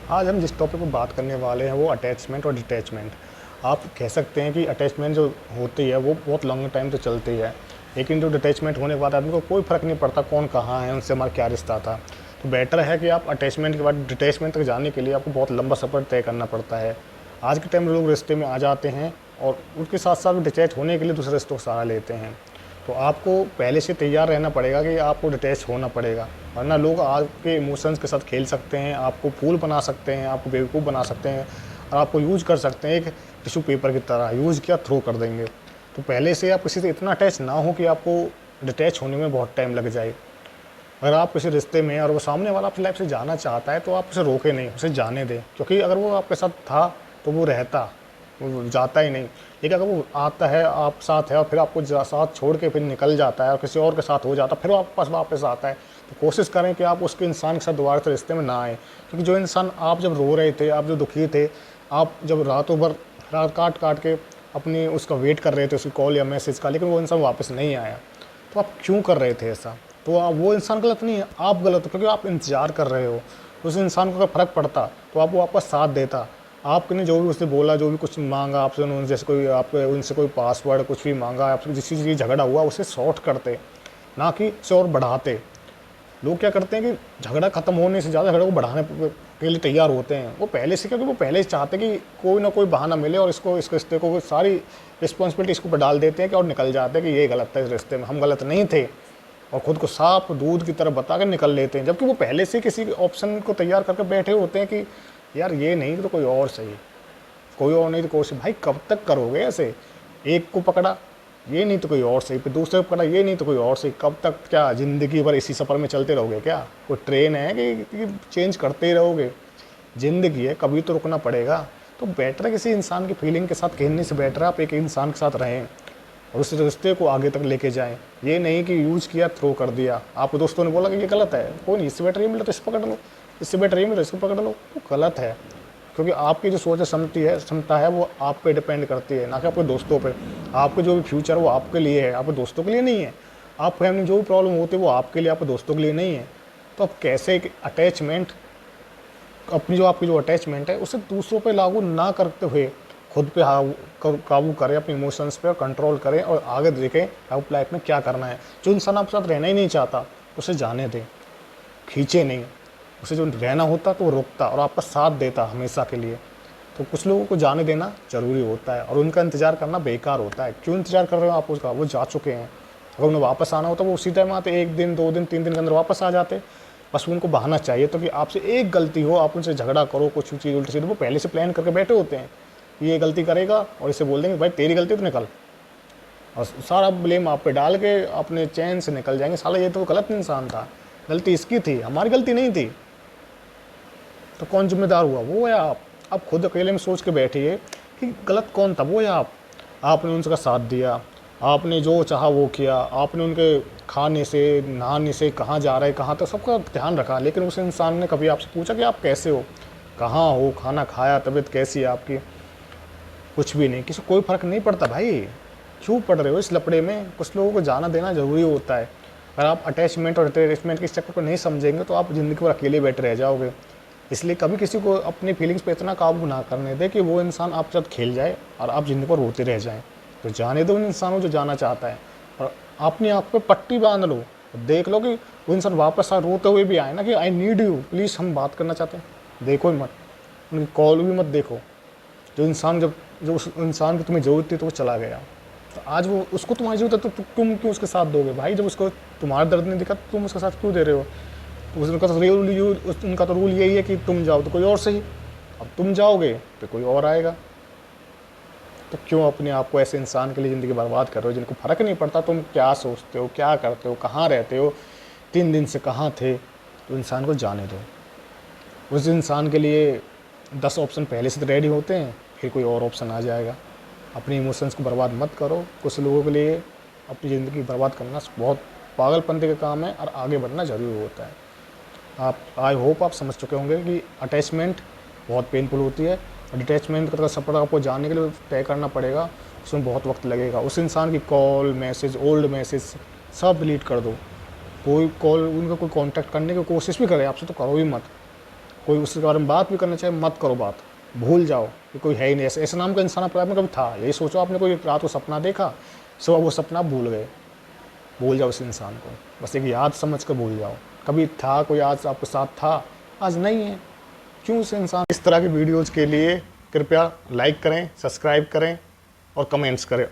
आज हम जिस टॉपिक पर बात करने वाले हैं वो अटैचमेंट और डिटैचमेंट। आप कह सकते हैं कि अटैचमेंट जो होती है वो बहुत लॉन्ग टाइम तो चलती है, लेकिन जो डिटैचमेंट होने के बाद आदमी को कोई फ़र्क नहीं पड़ता कौन कहाँ है, उनसे हमारा क्या रिश्ता था। तो बेटर है कि आप अटैचमेंट के बाद डिटैचमेंट तक जाने के लिए आपको बहुत लंबा सफ़र तय करना पड़ता है। आज के टाइम में लोग रिश्ते में आ जाते हैं और उसके साथ साथ डिटैच होने के लिए दूसरे रिश्तों का सहारा लेते हैं। तो आपको पहले से तैयार रहना पड़ेगा कि आपको डिटैच होना पड़ेगा, वरना लोग आपके इमोशंस के साथ खेल सकते हैं, आपको फूल बना सकते हैं, आपको बेवकूफ़ बना सकते हैं और आपको यूज़ कर सकते हैं एक टिश्यू पेपर की तरह। यूज़ किया थ्रो कर देंगे। तो पहले से आप किसी से इतना अटैच ना हो कि आपको डिटैच होने में बहुत टाइम लग जाए। अगर आप किसी रिश्ते में हैं और वो सामने वाला आपकी लाइफ से जाना चाहता है तो आप उसे रोके नहीं, उसे जाने दें, क्योंकि अगर वो आपके साथ था तो वो रहता, वो जाता ही नहीं। लेकिन अगर वो आता है, आप साथ है और फिर आपको साथ छोड़ के फिर निकल जाता है और किसी और के साथ हो जाता है, फिर वो आपके पास वापस आता है, तो कोशिश करें कि आप उसके इंसान के साथ दोबारा से रिश्ते में ना आए। क्योंकि जो इंसान आप जब रो रहे थे, आप जो दुखी थे, आप जब रातों भर रात काट काट के अपनी उसका वेट कर रहे थे, उसकी कॉल या मैसेज का, लेकिन वो इंसान वापस नहीं आया, तो आप क्यों कर रहे थे ऐसा? तो वो इंसान गलत नहीं है, आप गलत हो, क्योंकि आप इंतज़ार कर रहे हो। उस इंसान को अगर फ़र्क पड़ता तो आप वो आपका साथ देता। आपने जो भी उससे बोला, जो भी कुछ माँगा आपसे, उन्होंने जैसे कोई आपके उनसे कोई पासवर्ड कुछ भी माँगा, आपसे जिस चीज़ की झगड़ा हुआ उसे सॉर्ट करते, ना कि उसे और बढ़ाते। लोग क्या करते हैं कि झगड़ा खत्म होने से ज़्यादा झगड़े को बढ़ाने के लिए तैयार होते हैं। वो पहले से, क्योंकि वो पहले से चाहते हैं कि कोई ना कोई बहाना मिले और इसको, इस रिश्ते को, सारी रिस्पॉन्सिबिलिटी इसके ऊपर डाल देते हैं कि और निकल जाते हैं कि ये गलत था इस रिश्ते में, हम गलत नहीं थे, और खुद को साफ दूध की तरह बता कर निकल लेते हैं। जबकि वो पहले से किसी ऑप्शन को तैयार करके बैठे होते हैं कि यार ये नहीं तो कोई और सही, कोई और नहीं तो कोशिश। भाई कब तक करोगे ऐसे? एक को पकड़ा, ये नहीं तो कोई और सही, फिर दूसरे को पकड़ा, ये नहीं तो कोई और सही। कब तक? क्या ज़िंदगी भर इसी सफ़र में चलते रहोगे क्या? कोई ट्रेन है कि चेंज करते ही रहोगे? ज़िंदगी है, कभी तो रुकना पड़ेगा। तो बेटर है किसी इंसान की फीलिंग के साथ खेलने से बेटर है आप एक इंसान के साथ रहें और उस रिश्ते को आगे तक लेके जाएं। ये नहीं कि यूज़ किया थ्रो कर दिया, आपके दोस्तों ने बोला कि ये गलत है, कोई नहीं, इससे बेटर ये मिला तो इसको पकड़ लो, इससे बेटर ये मिला इसको पकड़ लो, तो गलत है। क्योंकि आपकी जो सोच क्षमता है वो आप पे डिपेंड करती है, ना कि आपके दोस्तों पे। आपके जो भी फ्यूचर वो आपके लिए है, आपके दोस्तों के लिए नहीं है। आप फैमिली जो भी प्रॉब्लम होती है वो आपके लिए, आपके दोस्तों के लिए नहीं है। तो आप कैसे एक अटैचमेंट, अपनी जो आपकी जो अटैचमेंट है उसे दूसरों पे लागू ना करते हुए खुद पे काबू करें, अपने इमोशंस पे कंट्रोल करें और आगे देखें आप लाइफ में क्या करना है। जो इंसान आपके साथ रहना ही नहीं चाहता उसे जाने दें, खींचे नहीं। उसे जो रहना होता तो वो रोकता और आपका साथ देता हमेशा के लिए। तो कुछ लोगों को जाने देना ज़रूरी होता है और उनका इंतज़ार करना बेकार होता है। क्यों इंतज़ार कर रहे हो आप उसका? वो जा चुके हैं। अगर उन्हें वापस आना होता वो उसी टाइम आते, 1 दिन 2 दिन 3 दिन के अंदर वापस आ जाते। बस उनको बहाना चाहिए तो कि आपसे एक गलती हो, आप उनसे झगड़ा करो, कुछ चीज़ उल्टी सीधी, वो पहले से प्लान करके बैठे होते हैं कि ये गलती करेगा और इसे बोल देंगे भाई तेरी गलती तो निकल, और सारा ब्लेम आप पे डाल के अपने चैन से निकल जाएंगे। साला ये तो गलत इंसान था, गलती इसकी थी, हमारी गलती नहीं थी। तो कौन जिम्मेदार हुआ, वो या आप? आप खुद अकेले में सोच के बैठिए कि गलत कौन था, वो या आप? आपने उनका साथ दिया, आपने जो चाहा वो किया, आपने उनके खाने से नहाने से कहाँ जा रहे कहाँ तक सबका ध्यान रखा, लेकिन उस इंसान ने कभी आपसे पूछा कि आप कैसे हो, कहाँ हो, खाना खाया, तबीयत कैसी है आपकी? कुछ भी नहीं। किसी को कोई फ़र्क नहीं पड़ता भाई। क्यों पड़ रहे हो इस लफड़े में? कुछ लोगों को जाना देना ज़रूरी होता है। अगर आप अटैचमेंट और अटैचमेंट के इस चक्कर को नहीं समझेंगे तो आप ज़िंदगी भर अकेले बैठे रह जाओगे। इसलिए कभी किसी को अपनी फीलिंग्स पे इतना काबू ना करने दें कि वो इंसान आपके साथ खेल जाए और आप ज़िंदगी भर रोते रह जाएँ। तो जाने दो उन इंसानों जो जाना चाहता है और अपनी आँख पे पट्टी बाँध लो। देख लो कि वो इंसान वापस रोते हुए भी आए ना कि आई नीड यू, प्लीज़ हम बात करना चाहते हैं। देखो ही मत, उनकी कॉल भी मत देखो। जो इंसान जो उस इंसान की तुम्हें ज़रूरत थी तो वो चला गया। तो आज वो उसको तुम्हारी ज़रूरत है तो तुम क्यों उसके साथ दोगे भाई? जब उसको तुम्हारा दर्द नहीं दिखा तो तुम उसके साथ क्यों दे रहे हो? तो उनका तो रूल यही है कि तुम जाओ तो कोई और सही। अब तुम जाओगे तो कोई और आएगा। तो क्यों अपने आप को ऐसे इंसान के लिए ज़िंदगी बर्बाद कर रहे हो जिनको फ़र्क नहीं पड़ता तुम क्या सोचते हो, क्या करते हो, कहाँ रहते हो, 3 दिन से कहाँ थे? तो इंसान को जाने दो। उस इंसान के लिए 10 ऑप्शन पहले से तो रेडी होते हैं, फिर कोई और ऑप्शन आ जाएगा। अपने इमोशंस को बर्बाद मत करो। कुछ लोगों के लिए अपनी ज़िंदगी बर्बाद करना बहुत पागलपंती का काम है और आगे बढ़ना ज़रूरी होता है। आप, आई होप आप समझ चुके होंगे कि अटैचमेंट बहुत पेनफुल होती है और डिटैचमेंट का सफ़र आपको जानने के लिए तय करना पड़ेगा। उसमें बहुत वक्त लगेगा। उस इंसान की कॉल, मैसेज, ओल्ड मैसेज सब डिलीट कर दो। कोई कॉल, उनका कोई कांटेक्ट करने की कोशिश भी करे आपसे तो करो ही मत। कोई उसके बारे में बात भी करना चाहिए, मत करो बात, भूल जाओ कि कोई है ही नहीं। ऐसे नाम का इंसान अपने आप में कभी था, यही सोचो आपने कोई रात को सपना देखा, सुबह वो सपना भूल गए, भूल जाओ उस इंसान को, बस एक याद समझ कर भूल जाओ। कभी था कोई, आज आपके साथ था, आज नहीं है, क्यों उस इंसान। इस तरह की वीडियोज़ के लिए कृपया लाइक करें, सब्सक्राइब करें और कमेंट्स करें।